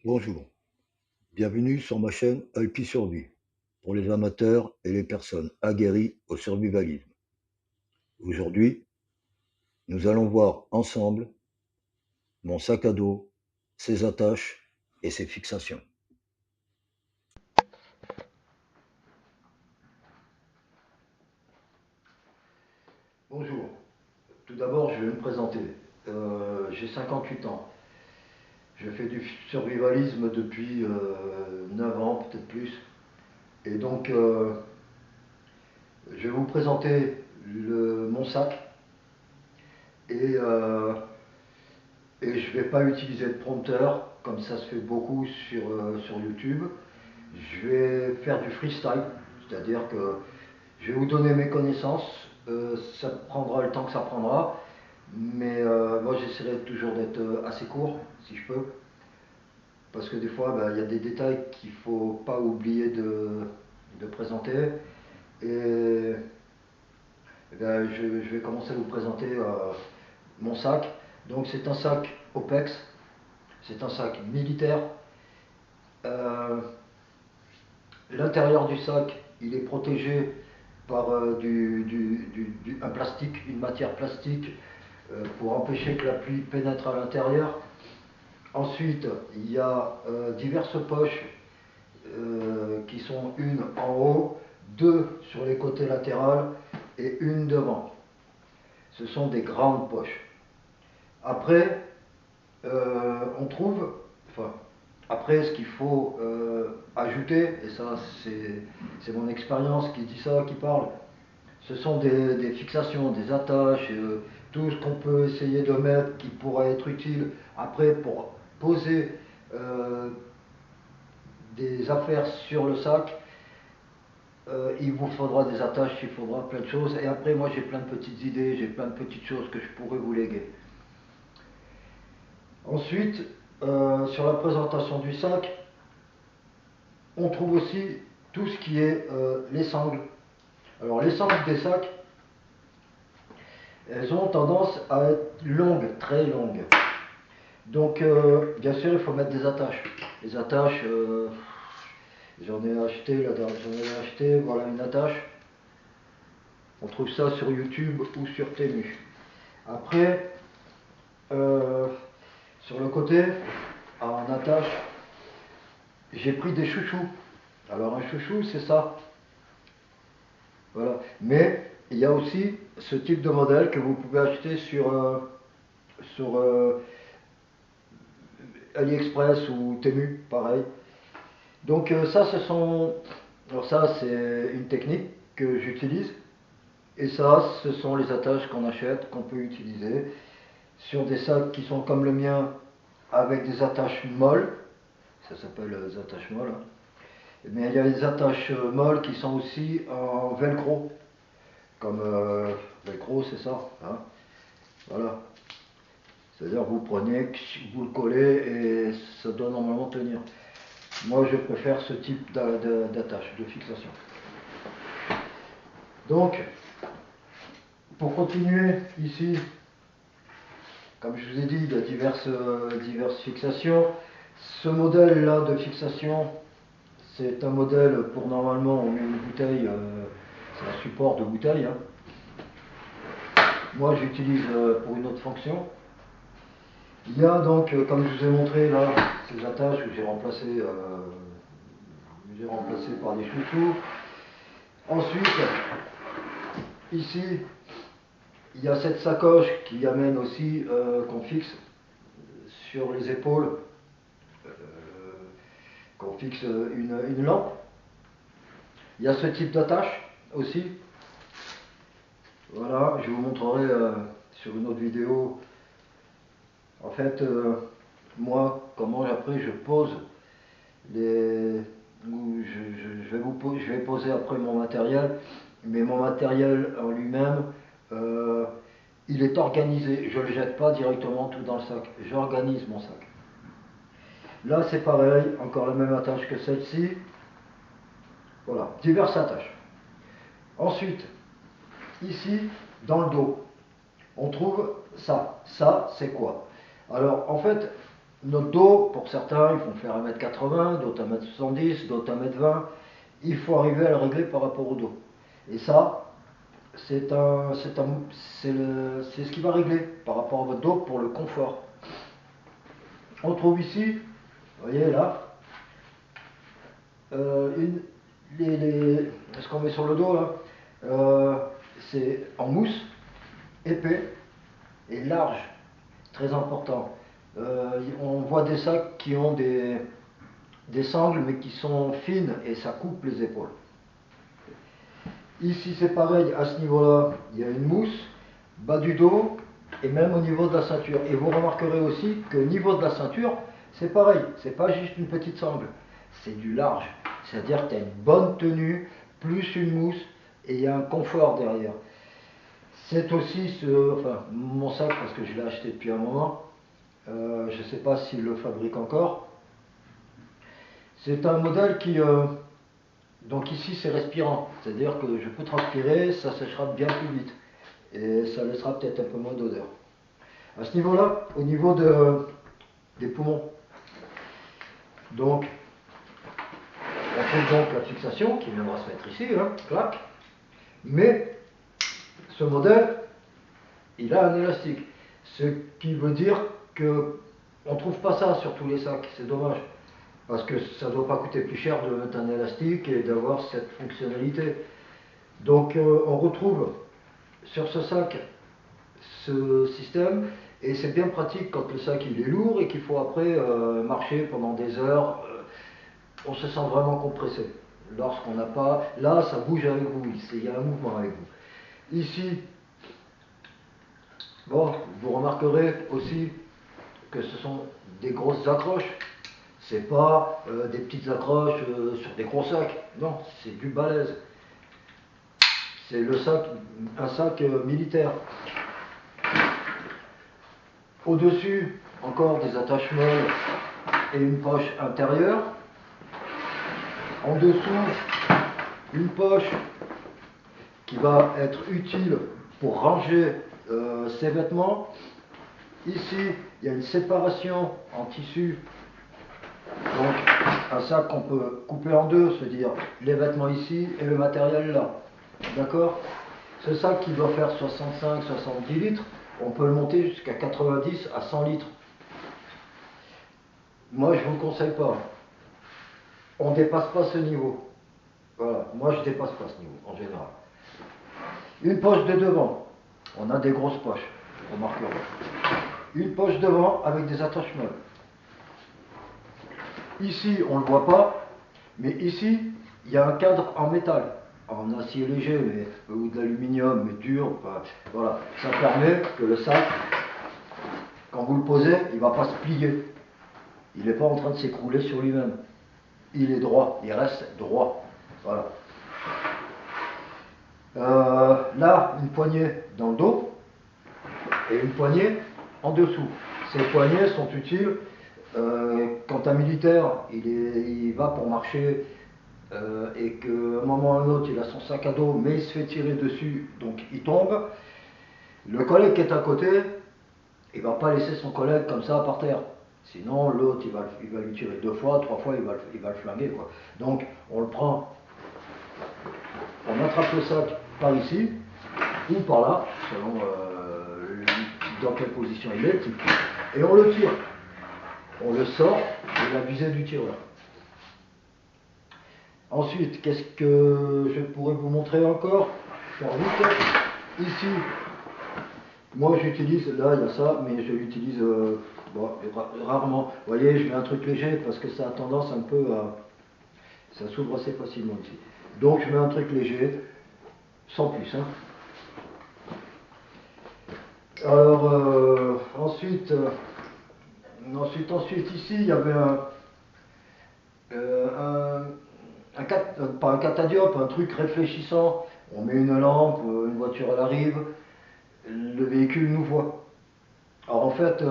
Bonjour, bienvenue sur ma chaîne Alpi Survie, pour les amateurs et les personnes aguerries au survivalisme. Aujourd'hui, nous allons voir ensemble mon sac à dos, ses attaches et ses fixations. Bonjour, tout d'abord je vais me présenter. J'ai 58 ans. Je fais du survivalisme depuis 9 ans, peut-être plus. Et donc, je vais vous présenter mon sac. Et, euh, et je ne vais pas utiliser de prompteur, comme ça se fait beaucoup sur YouTube. Je vais faire du freestyle, c'est-à-dire que je vais vous donner mes connaissances. Ça prendra le temps que ça prendra, mais moi j'essaierai toujours d'être assez court, si je peux, parce que des fois il y a des détails qu'il ne faut pas oublier de présenter. Et, je vais commencer à vous présenter mon sac. Donc c'est un sac OPEX, c'est un sac militaire. Euh, L'intérieur du sac, il est protégé par un plastique, une matière plastique pour empêcher que la pluie pénètre à l'intérieur. Ensuite, il y a diverses poches qui sont une en haut, deux sur les côtés latéraux et une devant. Ce sont des grandes poches. Après, on trouve, enfin, après ce qu'il faut ajouter, et ça c'est mon expérience qui dit ça, qui parle, ce sont des fixations, des attaches, tout ce qu'on peut essayer de mettre qui pourrait être utile après pour poser des affaires sur le sac. Il vous faudra des attaches, il faudra plein de choses. Et après, moi, j'ai plein de petites idées, j'ai plein de petites choses que je pourrais vous léguer. Ensuite, sur la présentation du sac, on trouve aussi tout ce qui est les sangles. Alors, les sangles des sacs, elles ont tendance à être longues, très longues. Donc, bien sûr, il faut mettre des attaches. Les attaches, j'en ai acheté, voilà une attache. On trouve ça sur YouTube ou sur Temu. Après, euh, sur le côté, en attache, j'ai pris des chouchous. Alors un chouchou, c'est ça. Voilà. Mais il y a aussi ce type de modèle que vous pouvez acheter sur AliExpress ou Temu, pareil. Donc ça, alors ça, c'est une technique que j'utilise. Et ça, ce sont les attaches qu'on achète, qu'on peut utiliser sur des sacs qui sont comme le mien, avec des attaches molles. Ça s'appelle les attaches molles. Hein. Mais il y a des attaches molles qui sont aussi en velcro. Comme velcro, c'est ça. Hein. Voilà. C'est-à-dire vous prenez, vous le collez et ça doit normalement tenir. Moi, je préfère ce type d'attache, de fixation. Donc, pour continuer ici, comme je vous ai dit, il y a diverses fixations. Ce modèle-là de fixation, c'est un modèle pour normalement, on met une bouteille, c'est un support de bouteille. Hein. Moi, j'utilise pour une autre fonction. Il y a donc, comme je vous ai montré là, ces attaches que j'ai remplacées par des chouchous. Ensuite, ici, il y a cette sacoche qui amène aussi, qu'on fixe sur les épaules, euh, qu'on fixe une lampe. Il y a ce type d'attache aussi. Voilà, je vous montrerai sur une autre vidéo. En fait, moi, comment après je pose les. Je vais poser après mon matériel, mais mon matériel en lui-même, euh, il est organisé. Je ne le jette pas directement tout dans le sac. J'organise mon sac. Là, c'est pareil, encore la même attache que celle-ci. Voilà, diverses attaches. Ensuite, ici, dans le dos, on trouve ça. Ça, c'est quoi? Alors, en fait, notre dos, pour certains, ils font faire 1m80, d'autres 1m70, d'autres 1m20. Il faut arriver à le régler par rapport au dos. Et ça, c'est ce qui va régler par rapport à votre dos pour le confort. On trouve ici, vous voyez là, ce qu'on met sur le dos là, c'est en mousse, épais et large, très important. On voit des sacs qui ont des sangles mais qui sont fines et ça coupe les épaules. Ici c'est pareil, à ce niveau-là, il y a une mousse, bas du dos et même au niveau de la ceinture. Et vous remarquerez aussi qu'au niveau de la ceinture, c'est pareil, c'est pas juste une petite sangle, c'est du large. C'est-à-dire que tu as une bonne tenue, plus une mousse et il y a un confort derrière. C'est aussi mon sac, parce que je l'ai acheté depuis un moment, je ne sais pas s'il le fabrique encore. C'est un modèle qui... donc ici c'est respirant, c'est-à-dire que je peux transpirer, ça séchera bien plus vite. Et ça laissera peut-être un peu moins d'odeur. À ce niveau-là, au niveau des poumons, donc on trouve donc la fixation qui viendra se mettre ici, hein, clac. Mais ce modèle, il a un élastique. Ce qui veut dire que on ne trouve pas ça sur tous les sacs, c'est dommage. Parce que ça ne doit pas coûter plus cher de mettre un élastique et d'avoir cette fonctionnalité. Donc on retrouve sur ce sac ce système et c'est bien pratique quand le sac il est lourd et qu'il faut après marcher pendant des heures. On se sent vraiment compressé. Lorsqu'on n'a pas... Là, ça bouge avec vous, il y a un mouvement avec vous. Ici, bon, vous remarquerez aussi que ce sont des grosses accroches. C'est pas des petites accroches sur des gros sacs. Non, c'est du balèze. C'est un sac militaire. Au-dessus, encore des attachements et une poche intérieure. En dessous, une poche qui va être utile pour ranger ses vêtements. Ici, il y a une séparation en tissu. Donc, un sac qu'on peut couper en deux, se dire les vêtements ici et le matériel là. D'accord? Ce sac qui doit faire 65-70 litres, on peut le monter jusqu'à 90 à 100 litres. Moi, je ne vous le conseille pas. On ne dépasse pas ce niveau. Voilà, moi je ne dépasse pas ce niveau, en général. Une poche de devant. On a des grosses poches, remarquez. Une poche devant avec des attachements. Ici, on ne le voit pas, mais ici, il y a un cadre en métal, en acier léger, ou d'aluminium, mais dur. Voilà, ça permet que le sac, quand vous le posez, il ne va pas se plier. Il n'est pas en train de s'écrouler sur lui-même. Il est droit, il reste droit. Voilà. Là, une poignée dans le dos et une poignée en dessous. Ces poignées sont utiles quand un militaire il va pour marcher et qu'à un moment ou à un autre il a son sac à dos mais il se fait tirer dessus, donc il tombe. Le collègue qui est à côté, il ne va pas laisser son collègue comme ça par terre. Sinon l'autre il va lui tirer 2 fois, 3 fois, il va le flinguer, quoi. Donc on le prend, on attrape le sac par ici ou par là, selon dans quelle position il est, et on le tire. On le sort de la visée du tireur. Ensuite, qu'est-ce que je pourrais vous montrer encore? Faire vite. Ici, moi j'utilise, là il y a ça, mais je l'utilise rarement. Vous voyez, je mets un truc léger parce que ça a tendance un peu à... Ça s'ouvre assez facilement ici. Donc je mets un truc léger, sans plus. Hein. Alors, ensuite, ici, il y avait pas un catadiope, un truc réfléchissant. On met une lampe, une voiture elle arrive, le véhicule nous voit. Alors en fait,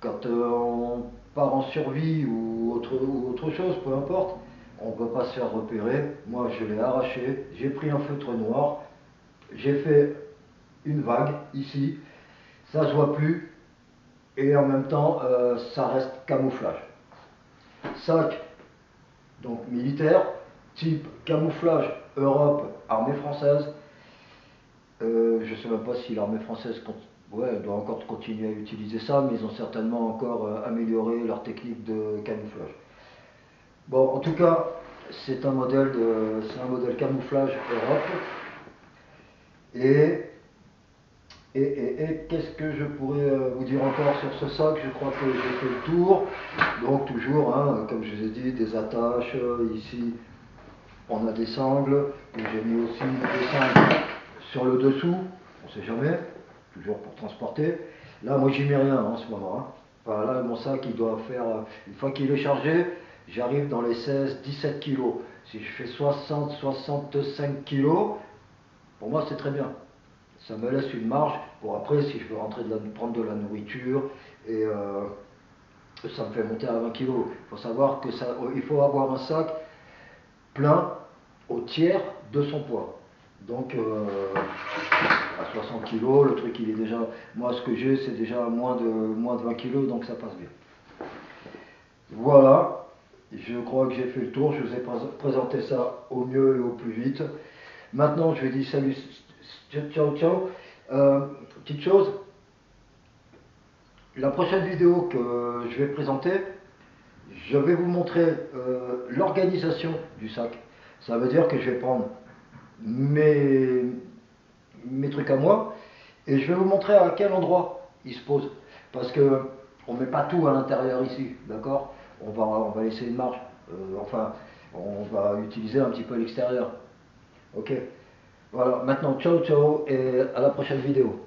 quand on part en survie ou autre chose, peu importe, on ne peut pas se faire repérer. Moi, je l'ai arraché, j'ai pris un feutre noir, j'ai fait une vague ici, ça ne se voit plus. et en même temps ça reste camouflage. Sac donc militaire, type camouflage Europe, armée française. Je ne sais même pas si l'armée française ouais, doit encore continuer à utiliser ça, mais ils ont certainement encore amélioré leur technique de camouflage. Bon, en tout cas, c'est un modèle camouflage Europe. Et qu'est-ce que je pourrais vous dire encore sur ce sac? Je crois que j'ai fait le tour. Donc toujours, hein, comme je vous ai dit, des attaches. Ici, on a des sangles. J'ai mis aussi des sangles sur le dessous. On ne sait jamais. Toujours pour transporter. Là, moi, j'y mets rien en ce moment. Hein. Enfin, là, mon sac, il doit faire... une fois qu'il est chargé, j'arrive dans les 16-17 kilos. Si je fais 60-65 kilos, pour moi, c'est très bien. Ça me laisse une marge pour après, si je veux prendre de la nourriture, et ça me fait monter à 20 kg. Il faut savoir que il faut avoir un sac plein au tiers de son poids. Donc à 60 kg, le truc il est déjà, moi ce que j'ai c'est déjà moins de 20 kg, donc ça passe bien. Voilà, je crois que j'ai fait le tour, je vous ai présenté ça au mieux et au plus vite. Maintenant je vais dire salut, ciao ciao. Petite chose, la prochaine vidéo que je vais présenter, je vais vous montrer l'organisation du sac. Ça veut dire que je vais prendre mes trucs à moi et je vais vous montrer à quel endroit ils se posent. Parce que on ne met pas tout à l'intérieur ici, d'accord? On va laisser une marge. Enfin, on va utiliser un petit peu l'extérieur. Ok? Voilà, maintenant ciao ciao et à la prochaine vidéo.